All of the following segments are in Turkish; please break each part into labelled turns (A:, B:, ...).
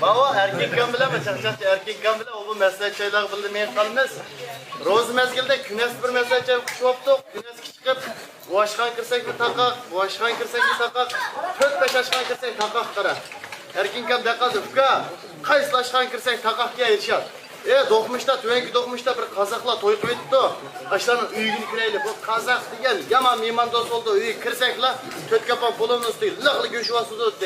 A: Baba erkek kan bilen mi? Çakçakçı erkek kan bilen o bu mesele çaylar bilmeyen kalmaz. Roz mezgilde künes bir mesele çay kuş yaptık. Künes çıkıp boğaşkan kırsak bir takak, boğaşkan kırsak bir takak, 4-5 aşkan kırsak takak kara. Erkek kan dekadı fıka, kayıslı aşkan kırsak takak ya irşat. Dokmuşta, tüvenki dokmuşta bir kazakla toy kıyıttı. Aşlarının üygün küreyle bu kazak diyen yaman miman dost oldu. Üyü kırsakla töt kapan polonun üstü, lıklı göşüvası tuttu.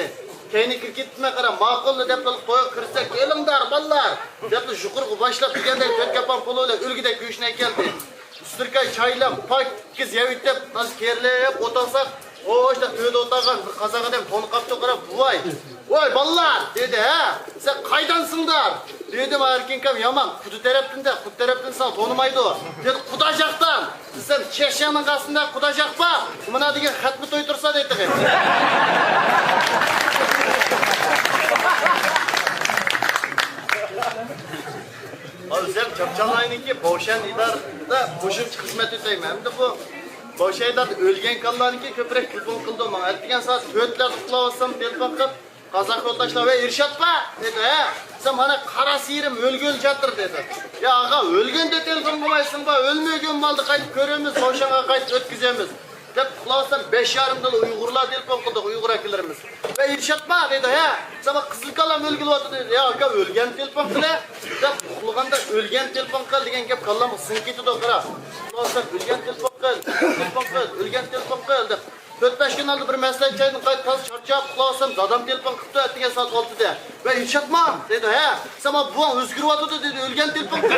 A: Kayni kirkitme kara, makullu depli koyu kırsak, elimdar ballar. Depli şukur başlap digende töt kapan poluyla ülgüde güçüne geldi. Üstürkay çayla pak kız yavittep, nasıl kerleyip otasak, o işte tüyde otagan bir kazak adam tonu kaptı kara, vay. Vay ballar dedi ha, sen kaydansınlar. Dedim erkenkam yaman, kutu teraptın sana tonumaydı o. Dedi kudacaktan, sen Çeşyanın kasında kudacak ba, buna diye hat mı toytursa dedi. Abi sen çapçalayının ki Boşen idarda boşun hizmet edeyim. Hem de bu Boşay'dan ölgen kallarının ki köprek telefon kıldı ama. Ertegen saat töğütler tıklavasam telefon kıp Kazak yoldaşlar ve irşat ba dedi he. Sen bana kara sihirim ölgön çatır dedi. Ya ağa ölgen de telefon bulaysın ba ölmüyorgen maldı kayıp körüyoruz Boşan'a kayıp ötküzemiz. Dep kılavasam 5,5 yıl Uygurlar telefon kıldık Uygur akilerimiz. Ve irşat ba dedi he. Sabah kızıl kalam ölgül vardı dedi. Ya ağa ölgen telefon kıla. Dep kulağında ölgen telefon kıl degen gep kallamı sınketi de kıra. Kılavasam ölgen telefon kıl, ölgen telefon kıl dep. 4-5 gün aldı bir mesleği çayını kayıt kazı çarçap kılavasam adam telefon kıptı ettiğe saat 6'da. Ve irşat ma dedi he. Sabah buğan özgür vardı dedi ölgen telefon kıl.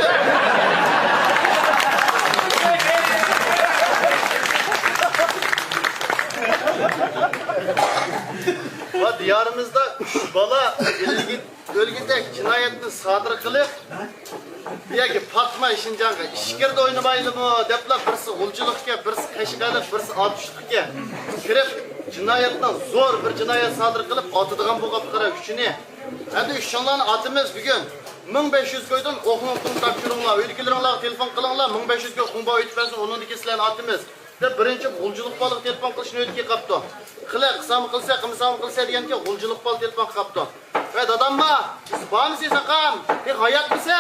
A: Va diyarımızda bala ölgüde cinayetini sadır kılıp diye ki Fatma işincanға işkirde oynamaylı mı depla birisi ulculukka, birisi kaşıkalık, birisi atışlıkka kirip cinayetten zor bir cinayet sadır kılıp atıdığın bu kapılara üçüne. Hadi üçşanların atımız bugün 1500 koydun okunun tapşırınla, ülkelerinle telefon kılınla 1500 koy kumba ötüfensin onun dikisilen atımız. Birinci gulculuk balık telefon kılışını ötüke kaptı. Kıla kısa mı kılsa, kımsa mı kılsa diyen ki gulculuk balık telefon kaptı. Ve dadam mı? Sıpa mısın sakam? Pek hayat mısın?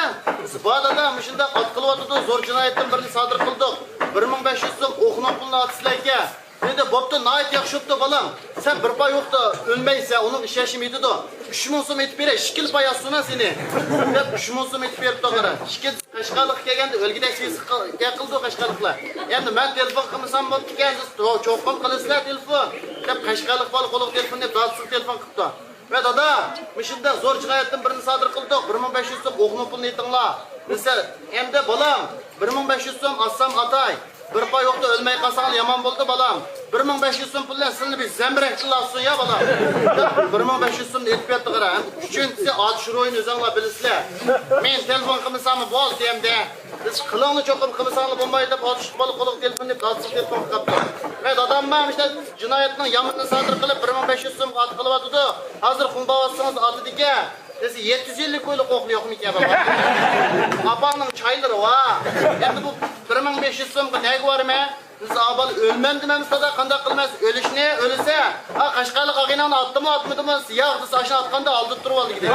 A: Sıpa dadam, işinde atkılı vatıdı zor cinayetten birini sadır kıldık. 1500 so'm okunun pulunu atsılayken. Dedi, boptu nayet yakışıptı balam. Sen bir pay yoktu, ölmeyse onun iş yaşımıydı da. 3000 so'm etip bere, şikil pay asuna seni. Hep 3000 so'm etip berip doğru. Şikil kaşkalık kelgende, ölgüdek sesi yakıldı kaşkalıklar. Endi ben telefon kılmasam boptu kendiniz, çoğun kılısılar telefon. Hep kaşkalık balık oluq telefon hep datsız telefon kıptı. Ve dada, mişinde zor cinayetten birini sadır kıldık, 1500 so'm okunun pulunu etinla. Mesela, hem de balam, 1500 so'm assam atay. Bir pay yoktu ölmey kalsan yaman buldu balam. 1500 so'm puldan sizini bir zembrek kılasın ya balam. 1500 so'm etip yattı kara. Üçüncüsü at şu oyun özanla bilisler. Men telefon kımısamı bol diyem de. Biz kılığını çokum kımısamı bombayı da atışık balık oluq telefon deyip atsız telefon kaptı. Ve adam ben işte cinayetin yamını sadır kılıp 1500 so'm at kılıp atıdı. Hazır kumbavasınız adı dike. Desi 750 koyuluk okluyor mu ki baba? Apanın çayları var. Hem bu 1500 so'mga negi var mı? Biz abal ölmem dememiz da kanda kılmaz. Ölüş ne? Ölüse. Ha kaşkalık ağinanı attı mı atmadı mı? Siyah saçını atkanda aldırtırıp aldı gidelim.